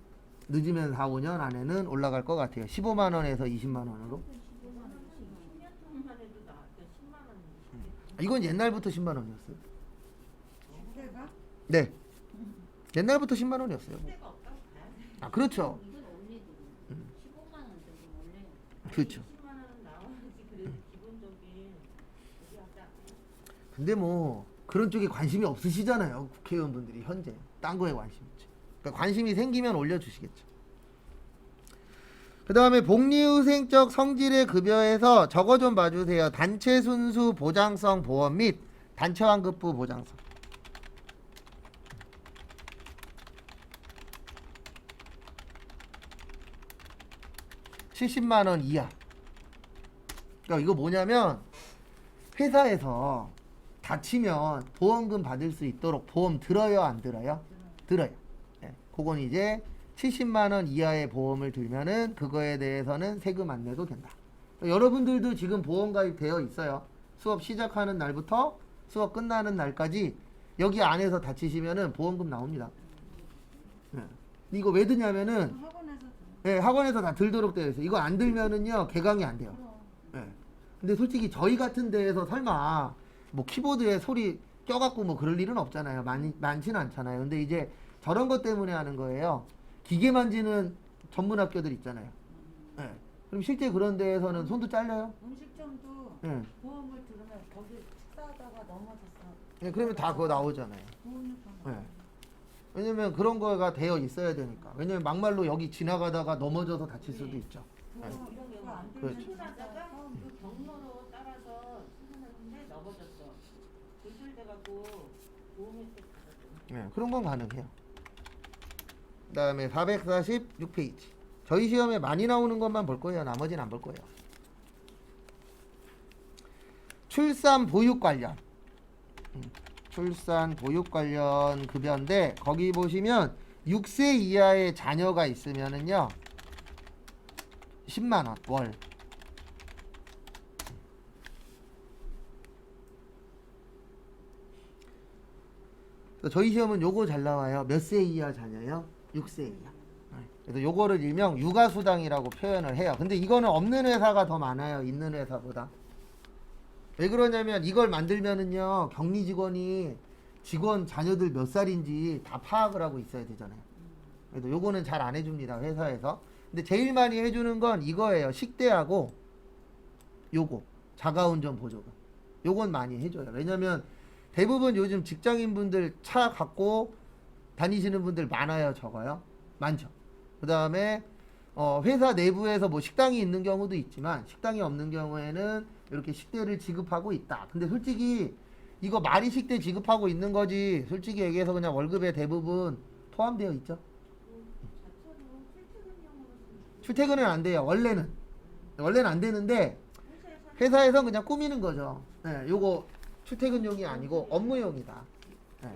늦으면 4, 5년 안에는 올라갈 것 같아요. 15만 원에서 20만 원으로. 10년 동안 해도 나왔죠. 10만 원. 이건 옛날부터 10만 원이었어요. 식대가? 네. 옛날부터 10만 원이었어요. 때가 없다고 봐야 돼. 아 그렇죠. 이건 원리도 15만 원 정도 원래. 그렇죠. 20만 원은 나와야지 그래도 기본적인 우리 아까 근데 뭐 그런 쪽에 관심이 없으시잖아요. 국회의원분들이 현재 딴 거에 관심 있죠. 그러니까 관심이 생기면 올려주시겠죠. 그 다음에 복리후생적 성질의 급여에서 저거 좀 봐주세요. 단체 순수 보장성 보험 및 단체 환급부 보장성. (70만 원) 이하. 그러니까 이거 뭐냐면 회사에서 다치면 보험금 받을 수 있도록 보험 들어요, 안 들어요? 들어요. 예, 그건 이제 70만 원 이하의 보험을 들면은 그거에 대해서는 세금 안 내도 된다. 여러분들도 지금 보험 가입되어 있어요. 수업 시작하는 날부터 수업 끝나는 날까지 여기 안에서 다치시면은 보험금 나옵니다. 예. 이거 왜 드냐면은 학원에서 예, 학원에서 다 들도록 되어 있어요. 이거 안 들면은요 개강이 안 돼요. 예. 근데 솔직히 저희 같은 데에서 설마 뭐 키보드에 소리 껴갖고 뭐 그럴 일은 없잖아요. 많지는 않잖아요. 근데 이제 저런 것 때문에 하는 거예요. 기계 만지는 전문 학교들 있잖아요. 예. 그럼 실제 그런 데에서는 손도 잘려요. 음식점도 예. 보험을 들으면 거기 식사하다가 넘어졌어. 예, 그러면 다 그거 나오잖아요. 보험료가 예. 나와요. 왜냐면 그런 거가 되어 있어야 되니까. 왜냐면 막말로 여기 지나가다가 넘어져서 다칠 수도 있죠. 그거 이런 그거 경우 안 그렇죠. 되면 출근하다가 처음 그 경로로 따라서 출근했는데 넘어졌어. 돌출돼갖고 보험 혜택 받았어. 예, 그런 건 가능해요. 그 다음에 446페이지. 저희 시험에 많이 나오는 것만 볼 거예요. 나머지는 안 볼 거예요. 출산 보육 관련. 출산 보육 관련 급여인데 거기 보시면 6세 이하의 자녀가 있으면은요 10만 원 월. 저희 시험은 요거 잘 나와요. 몇 세 이하 자녀요? 6세 이하. 그래서 요거를 일명 육아수당이라고 표현을 해요. 근데 이거는 없는 회사가 더 많아요. 있는 회사보다. 왜 그러냐면 이걸 만들면은요 격리 직원이 직원 자녀들 몇 살인지 다 파악을 하고 있어야 되잖아요. 그래도 요거는 잘 안 해줍니다 회사에서. 근데 제일 많이 해주는 건 이거예요. 식대하고 요거 자가운전 보조금. 요건 많이 해줘요. 왜냐면 대부분 요즘 직장인분들 차 갖고 다니시는 분들 많아요, 적어요? 많죠. 그 다음에 회사 내부에서 뭐 식당이 있는 경우도 있지만 식당이 없는 경우에는 이렇게 식대를 지급하고 있다. 근데 솔직히 이거 말이 식대 지급하고 있는 거지 솔직히 얘기해서 그냥 월급에 대부분 포함되어 있죠. 자체로 출퇴근용으로 쓰는 출퇴근은 안 돼요. 원래는 안 되는데 회사에서 회사에서 그냥 꾸미는 거죠. 네, 요거 출퇴근용이 아니고 업무용이다. 네.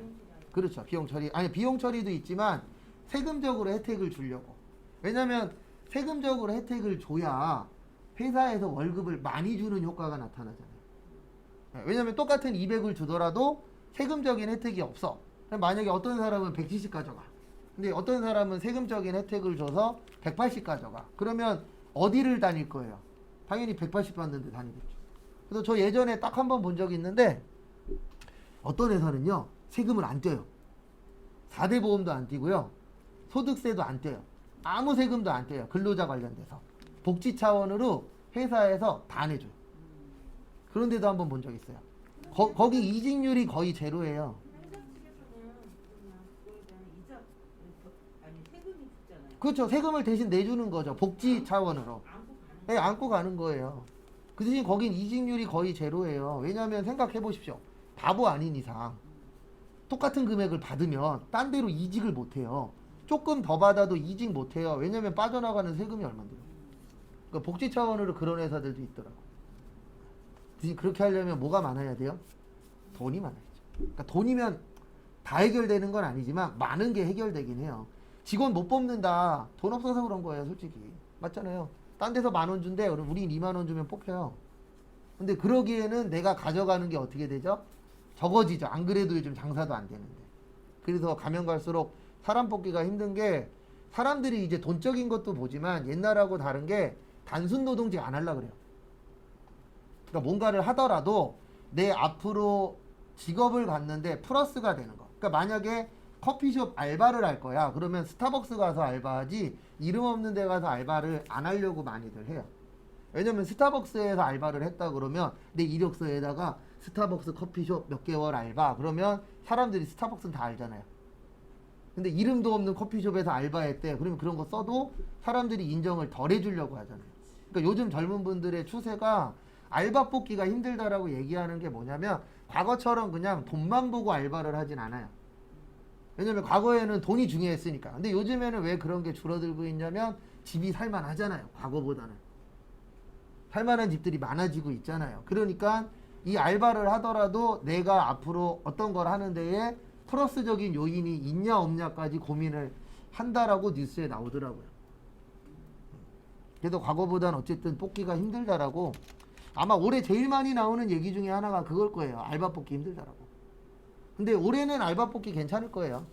그렇죠. 비용 처리. 아니, 비용 처리도 있지만 세금적으로 혜택을 주려고. 왜냐면 세금적으로 혜택을 줘야 회사에서 월급을 많이 주는 효과가 나타나잖아요. 네, 왜냐면 똑같은 200을 주더라도 세금적인 혜택이 없어. 만약에 어떤 사람은 170 가져가. 근데 어떤 사람은 세금적인 혜택을 줘서 180 가져가. 그러면 어디를 다닐 거예요? 당연히 180 받는데 다니겠죠. 그래서 저 예전에 딱 한 번 본 적이 있는데 어떤 회사는요 세금을 안 떼요. 4대 보험도 안 떼고요 소득세도 안 떼요. 아무 세금도 안 떼요. 근로자 관련돼서 복지 차원으로 회사에서 다 내줘요. 그런데도 한 번 본 적 있어요. 거기 이직률이 거의 제로예요. 회사 측에서는 그냥 그거에 대한 이자 아니 세금이 붙잖아요. 그렇죠. 세금을 대신 내주는 거죠. 복지 차원으로. 안고 가는 네, 안고 가는 거예요. 그 대신 거긴 이직률이 거의 제로예요. 왜냐하면 생각해 보십시오. 바보 아닌 이상 똑같은 금액을 받으면 딴 데로 이직을 못 해요. 조금 더 받아도 이직 못 해요. 왜냐하면 빠져나가는 세금이 얼마인데요. 그러니까 복지 차원으로 그런 회사들도 있더라고. 그렇게 하려면 뭐가 많아야 돼요? 돈이 많아야죠. 그러니까 돈이면 다 해결되는 건 아니지만 많은 게 해결되긴 해요. 직원 못 뽑는다. 돈 없어서 그런 거예요, 솔직히. 맞잖아요. 딴 데서 10,000원 준대. 그럼 우린 20,000원 주면 뽑혀요. 근데 그러기에는 내가 가져가는 게 어떻게 되죠? 적어지죠. 안 그래도 요즘 장사도 안 되는데. 그래서 가면 갈수록 사람 뽑기가 힘든 게 사람들이 이제 돈적인 것도 보지만 옛날하고 다른 게 단순 노동직 안 하려고 그래요. 그러니까 뭔가를 하더라도 내 앞으로 직업을 갖는데 플러스가 되는 거. 그러니까 만약에 커피숍 알바를 할 거야. 그러면 스타벅스 가서 알바하지 이름 없는 데 가서 알바를 안 하려고 많이들 해요. 왜냐면 스타벅스에서 알바를 했다 그러면 내 이력서에다가 스타벅스 커피숍 몇 개월 알바 그러면 사람들이 스타벅스는 다 알잖아요. 근데 이름도 없는 커피숍에서 알바했대. 그러면 그런 거 써도 사람들이 인정을 덜 해주려고 하잖아요. 그러니까 요즘 젊은 분들의 추세가 알바 뽑기가 힘들다라고 얘기하는 게 뭐냐면 과거처럼 그냥 돈만 보고 알바를 하진 않아요. 왜냐면 과거에는 돈이 중요했으니까. 근데 요즘에는 왜 그런 게 줄어들고 있냐면 집이 살만하잖아요. 과거보다는. 살만한 집들이 많아지고 있잖아요. 그러니까 이 알바를 하더라도 내가 앞으로 어떤 걸 하는 데에 플러스적인 요인이 있냐 없냐까지 고민을 한다라고 뉴스에 나오더라고요. 그래서 과거보다는 어쨌든 뽑기가 힘들다라고 아마 올해 제일 많이 나오는 얘기 중에 하나가 그걸 거예요. 알바 뽑기 힘들다라고. 근데 올해는 알바 뽑기 괜찮을 거예요.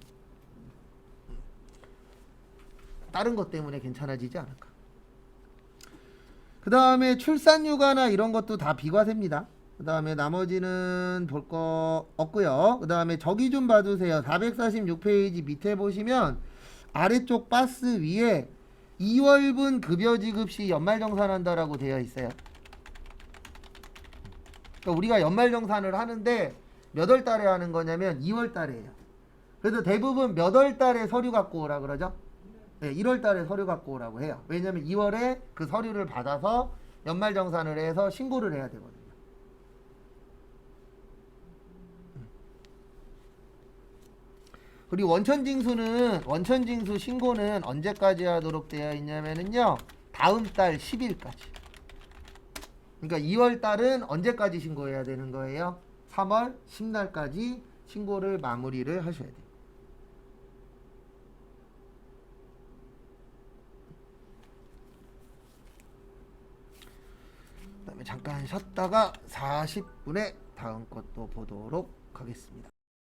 다른 것 때문에 괜찮아지지 않을까. 그 다음에 출산휴가나 이런 것도 다 비과세입니다. 그 다음에 나머지는 볼 거 없고요. 그 다음에 저기 좀 봐주세요. 446페이지 밑에 보시면 아래쪽 박스 위에 2월분 급여 지급 시 연말정산한다라고 되어 있어요. 그러니까 우리가 연말정산을 하는데 몇 월 달에 하는 거냐면 2월 달에요. 그래서 대부분 몇 월 달에 서류 갖고 오라 그러죠? 네, 1월 달에 서류 갖고 오라고 해요. 왜냐면 2월에 그 서류를 받아서 연말정산을 해서 신고를 해야 되거든요. 그리고 원천징수 신고는 언제까지 하도록 되어 있냐면은요. 다음 달 10일까지. 그러니까 2월 달은 언제까지 신고해야 되는 거예요? 3월 10날까지 신고를 마무리를 하셔야 돼요. 그다음에 잠깐 쉬었다가 40분에 다음 것도 보도록 하겠습니다.